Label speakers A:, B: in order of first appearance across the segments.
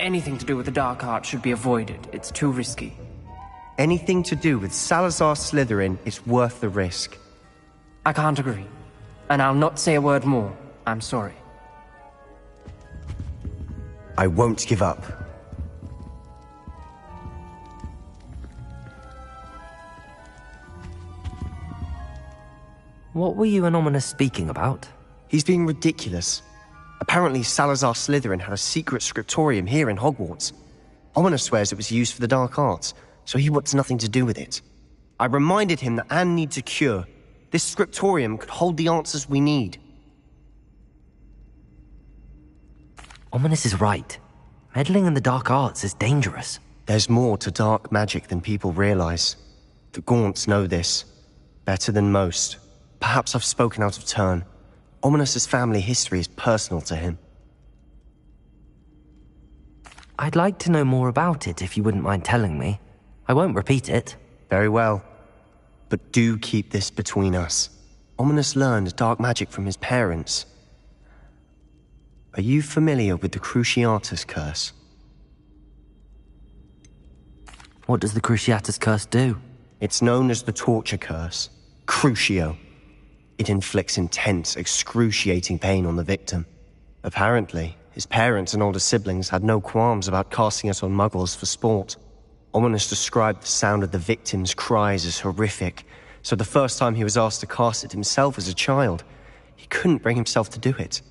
A: anything to do with the dark art should be avoided. It's too risky.
B: Anything to do with Salazar Slytherin is worth the risk.
A: I can't agree. And I'll not say a word more. I'm sorry.
B: I won't give up.
C: What were you and Ominous speaking about?
B: He's being ridiculous. Apparently Salazar Slytherin had a secret scriptorium here in Hogwarts. Ominous swears it was used for the dark arts, so he wants nothing to do with it. I reminded him that Anne needs a cure. This scriptorium could hold the answers we need.
C: Ominous is right. Meddling in the dark arts is dangerous.
B: There's more to dark magic than people realize. The Gaunts know this. Better than most. Perhaps I've spoken out of turn. Ominous's family history is personal to him.
C: I'd like to know more about it if you wouldn't mind telling me. I won't repeat it.
B: Very well. But do keep this between us. Ominous learned dark magic from his parents. Are you familiar with the Cruciatus Curse?
C: What does the Cruciatus Curse do?
B: It's known as the Torture Curse. Crucio. It inflicts intense, excruciating pain on the victim. Apparently, his parents and older siblings had no qualms about casting it on muggles for sport. Ominous described the sound of the victim's cries as horrific, so the first time he was asked to cast it himself as a child, he couldn't bring himself to do it.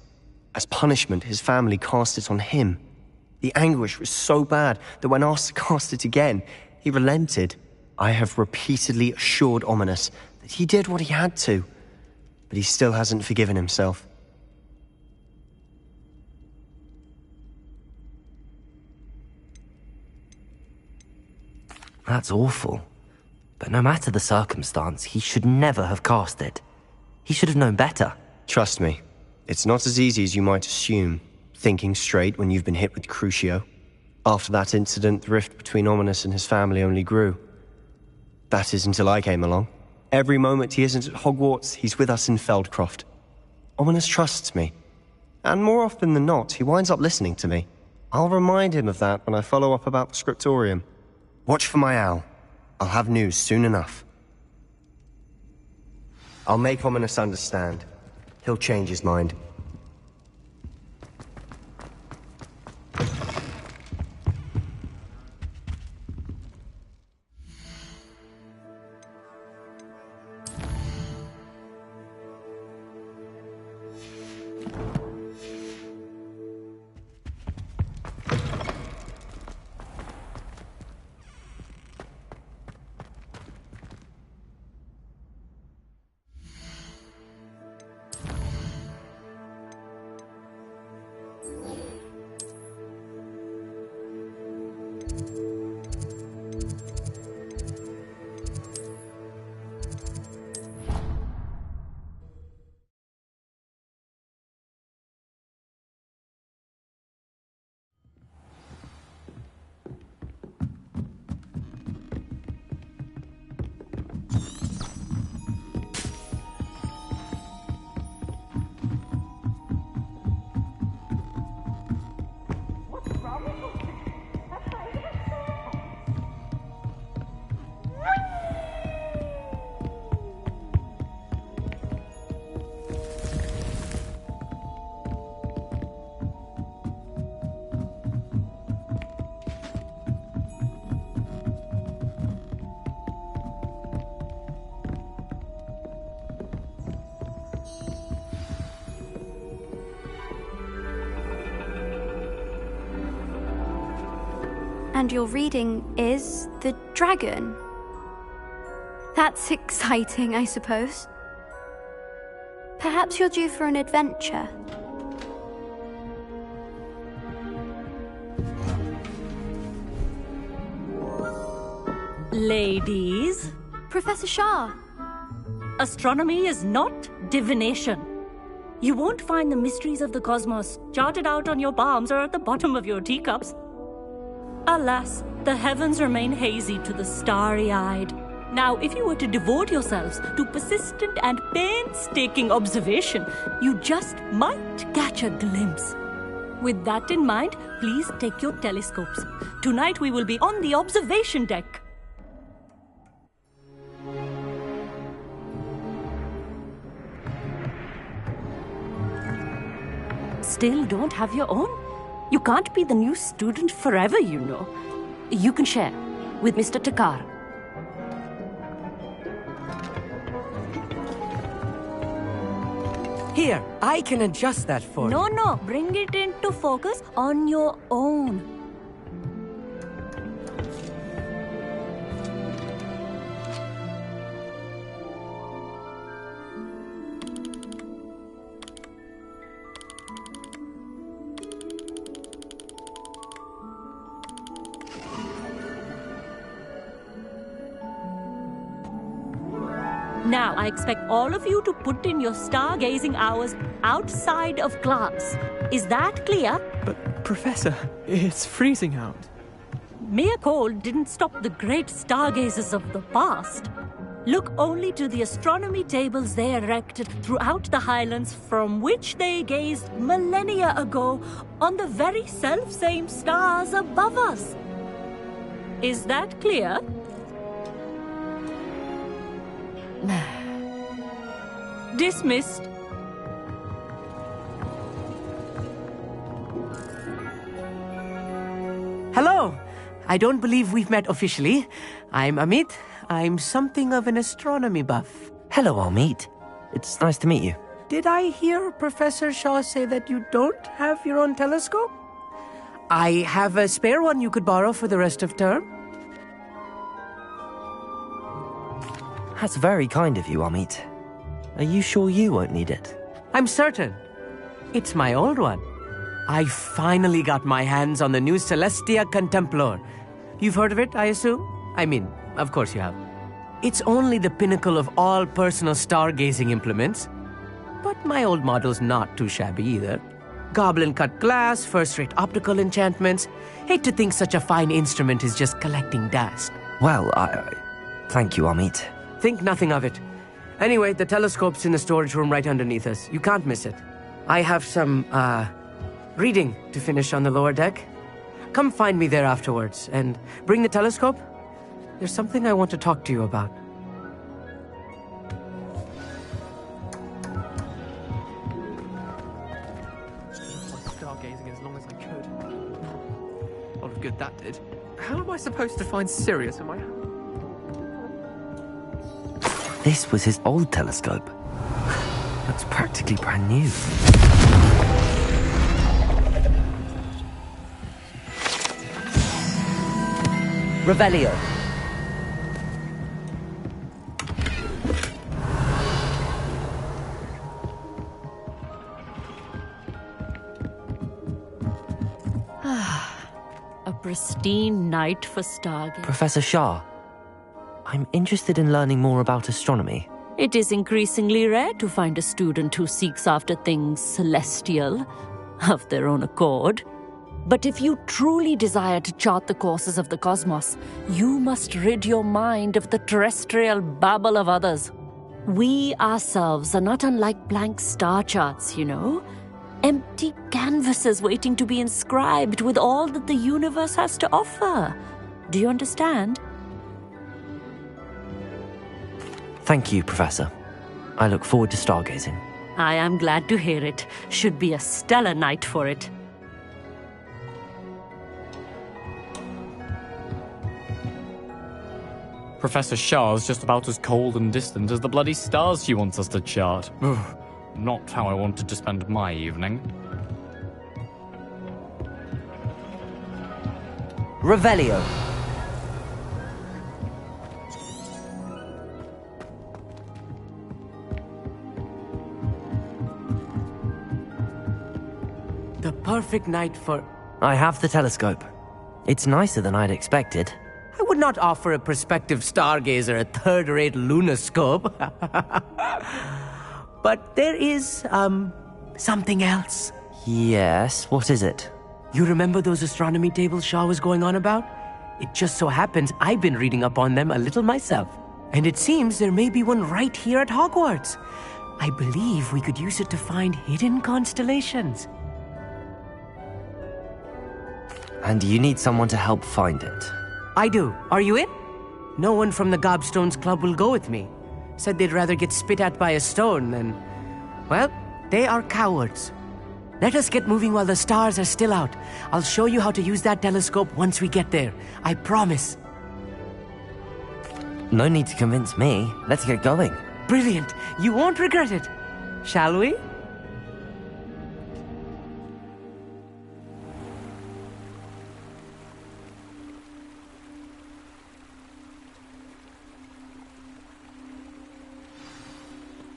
B: As punishment, his family cast it on him. The anguish was so bad that when asked to cast it again, he relented. I have repeatedly assured Ominous that he did what he had to, but he still hasn't forgiven himself.
C: That's awful. But no matter the circumstance, he should never have cast it. He should have known better.
B: Trust me, it's not as easy as you might assume, thinking straight when you've been hit with Crucio. After that incident, the rift between Ominous and his family only grew. That is until I came along. Every moment he isn't at Hogwarts, he's with us in Feldcroft. Ominous trusts me. And more often than not, he winds up listening to me. I'll remind him of that when I follow up about the scriptorium. Watch for my owl. I'll have news soon enough. I'll make Ominous understand. He'll change his mind.
D: And your reading is The Dragon. That's exciting, I suppose. Perhaps you're due for an adventure.
E: Ladies,
D: Professor Shah.
E: astronomy is not divination. You won't find the mysteries of the cosmos charted out on your palms or at the bottom of your teacups. Alas, the heavens remain hazy to the starry-eyed. Now, if you were to devote yourselves to persistent and painstaking observation, you just might catch a glimpse. With that in mind, please take your telescopes. Tonight we will be on the observation deck. Still don't have your own? You can't be the new student forever, you know. You can share with Mr. Takar.
F: Here, I can adjust that for you.
E: No, bring it into focus on your own. Now, I expect all of you to put in your stargazing hours outside of class. Is that clear?
G: But, Professor, it's freezing out.
E: Mere cold didn't stop the great stargazers of the past. Look only to the astronomy tables they erected throughout the highlands from which they gazed millennia ago on the very self-same stars above us. Is that clear? Dismissed.
F: Hello. I don't believe we've met officially. I'm Amit. I'm something of an astronomy buff.
C: Hello, Amit. It's nice to meet you.
F: Did I hear Professor Shaw say that you don't have your own telescope? I have a spare one you could borrow for the rest of term.
C: That's very kind of you, Amit. Are you sure you won't need it?
F: I'm certain. It's my old one. I finally got my hands on the new Celestia Contemplar. You've heard of it, I assume? I mean, of course you have. It's only the pinnacle of all personal stargazing implements. But my old model's not too shabby either. Goblin-cut glass, first-rate optical enchantments. Hate to think such a fine instrument is just collecting dust.
C: Well, thank you, Amit.
F: Think nothing of it. Anyway, the telescope's in the storage room right underneath us. You can't miss it. I have some, reading to finish on the lower deck. Come find me there afterwards, and bring the telescope. There's something I want to talk to you about.
G: Stargazing as long as I could. A lot of good that did. How am I supposed to find Sirius in my house?
C: This was his old telescope. Looks practically brand new.
F: Revelio.
E: A pristine night for stargazing.
C: Professor Shah, I'm interested in learning more about astronomy.
E: It is increasingly rare to find a student who seeks after things celestial of their own accord. But if you truly desire to chart the courses of the cosmos, you must rid your mind of the terrestrial babble of others. We ourselves are not unlike blank star charts, you know. Empty canvases waiting to be inscribed with all that the universe has to offer. Do you understand?
C: Thank you, Professor. I look forward to stargazing.
E: I am glad to hear it. Should be a stellar night for it.
H: Professor Shah's just about as cold and distant as the bloody stars she wants us to chart. Ugh, not how I wanted to spend my evening.
F: Revelio. The perfect night for...
C: I have the telescope. It's nicer than I'd expected.
F: I would not offer a prospective stargazer a third-rate lunoscope. But there is, something else.
C: Yes, what is it?
F: You remember those astronomy tables Shaw was going on about? It just so happens I've been reading up on them a little myself. And it seems there may be one right here at Hogwarts. I believe we could use it to find hidden constellations.
C: And you need someone to help find it.
F: I do. Are you in? No one from the Gobstones Club will go with me. Said they'd rather get spit at by a stone than... Well, they are cowards. Let us get moving while the stars are still out. I'll show you how to use that telescope once we get there. I promise.
C: No need to convince me. Let's get going.
F: Brilliant. You won't regret it. Shall we?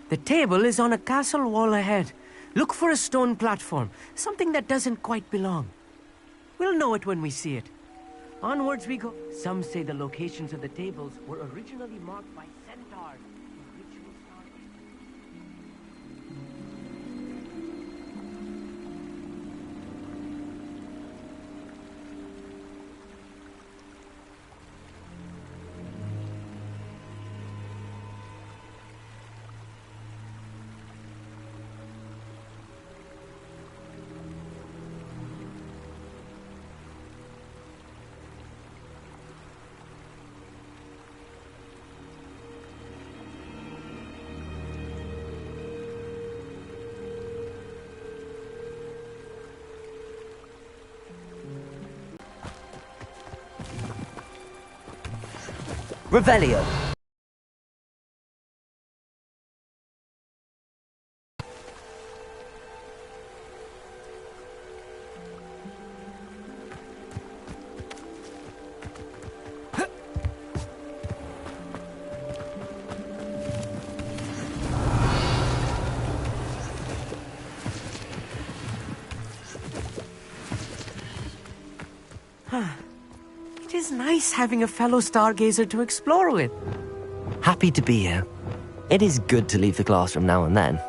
F: The table is on a castle wall ahead. Look for a stone platform, something that doesn't quite belong. We'll know it when we see it. Onwards we go. Some say the locations of the tables were originally marked by centaurs. in ritual stargazing.
C: Revelio.
F: It is nice having a fellow stargazer to explore with.
C: Happy to be here. It is good to leave the classroom now and then.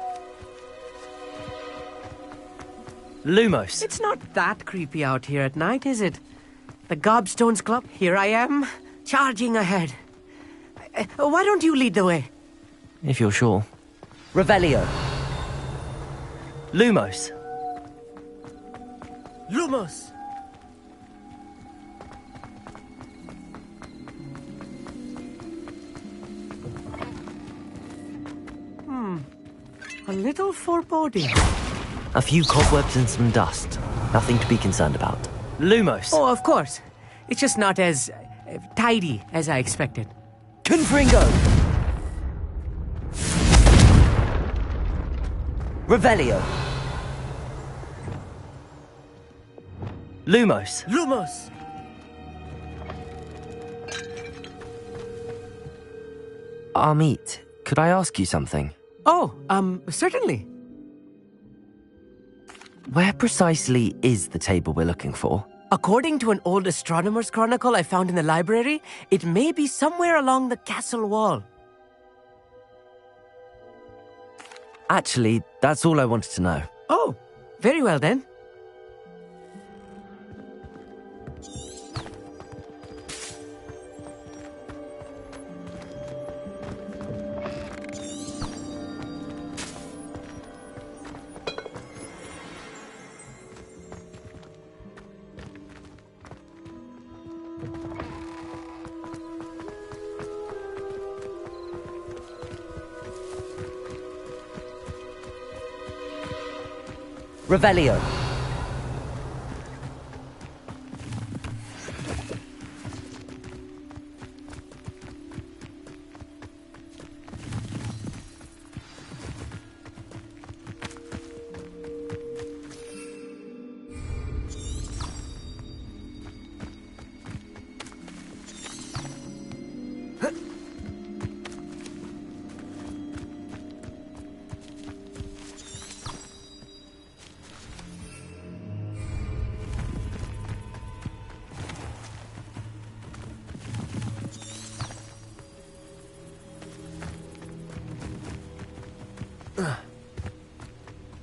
C: Lumos.
F: It's not that creepy out here at night, is it? The Gobstones Club, here I am, charging ahead. Why don't you lead the way?
C: If you're sure. Revelio. Lumos.
F: Lumos! A little foreboding.
C: A few cobwebs and some dust. Nothing to be concerned about. Lumos.
F: Oh, of course. It's just not as tidy as I expected.
C: Confringo. Revelio. Lumos.
F: Lumos!
C: Amit, could I ask you something?
F: Oh, certainly.
C: Where precisely is the table we're looking for?
F: According to an old astronomer's chronicle I found in the library, it may be somewhere along the castle wall.
C: Actually, that's all I wanted to know.
F: Oh, very well then.
C: Revelio.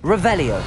C: Revelio.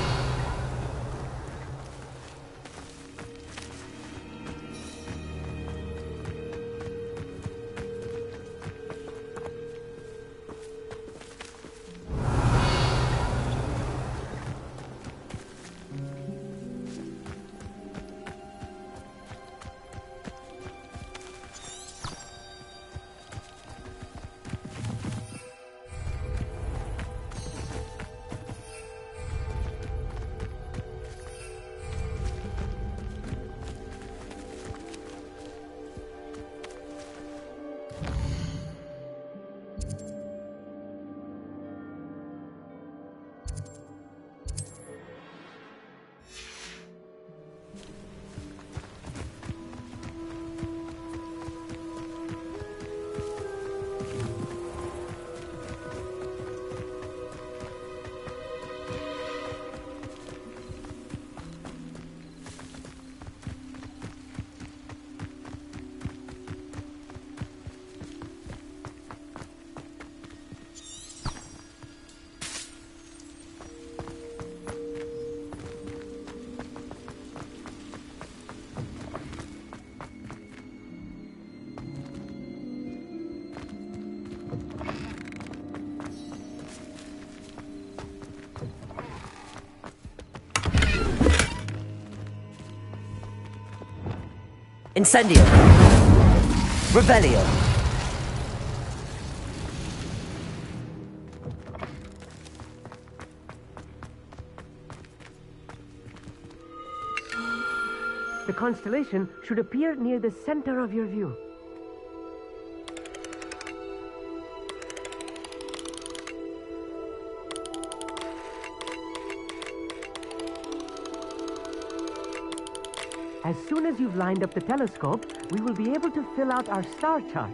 C: Incendio. Revelio.
F: The constellation should appear near the center of your view. As soon as you've lined up the telescope, we will be able to fill out our star chart.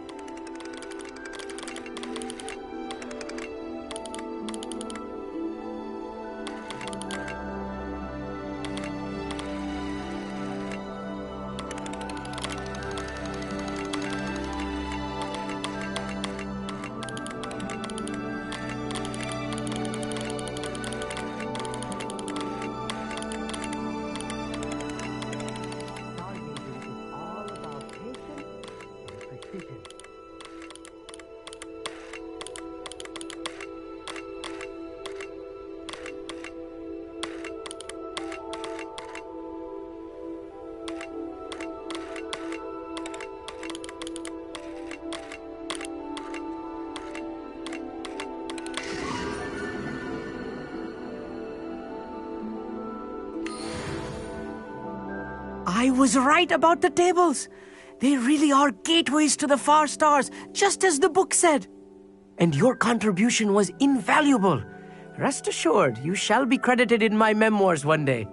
F: I was right about the tables. They really are gateways to the far stars, just as the book said. And your contribution was invaluable. Rest assured, you shall be credited in my memoirs one day.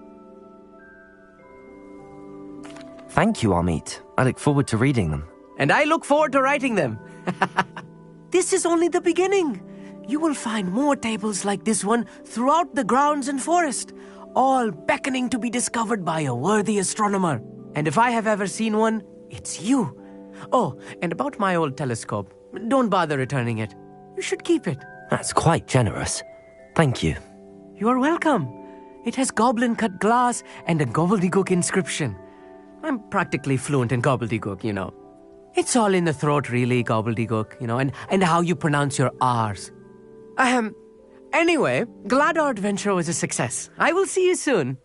C: Thank you, Amit. I look forward to reading them.
F: And I look forward to writing them. This is only the beginning. You will find more tables like this one throughout the grounds and forest, all beckoning to be discovered by a worthy astronomer. And if I have ever seen one, it's you. Oh, and about my old telescope, don't bother returning it. You should keep it.
C: That's quite generous. Thank you.
F: You are welcome. It has goblin-cut glass and a gobbledygook inscription. I'm practically fluent in gobbledygook, you know. It's all in the throat, really, gobbledygook, you know, and how you pronounce your R's. Anyway, glad our adventure was a success. I will see you soon.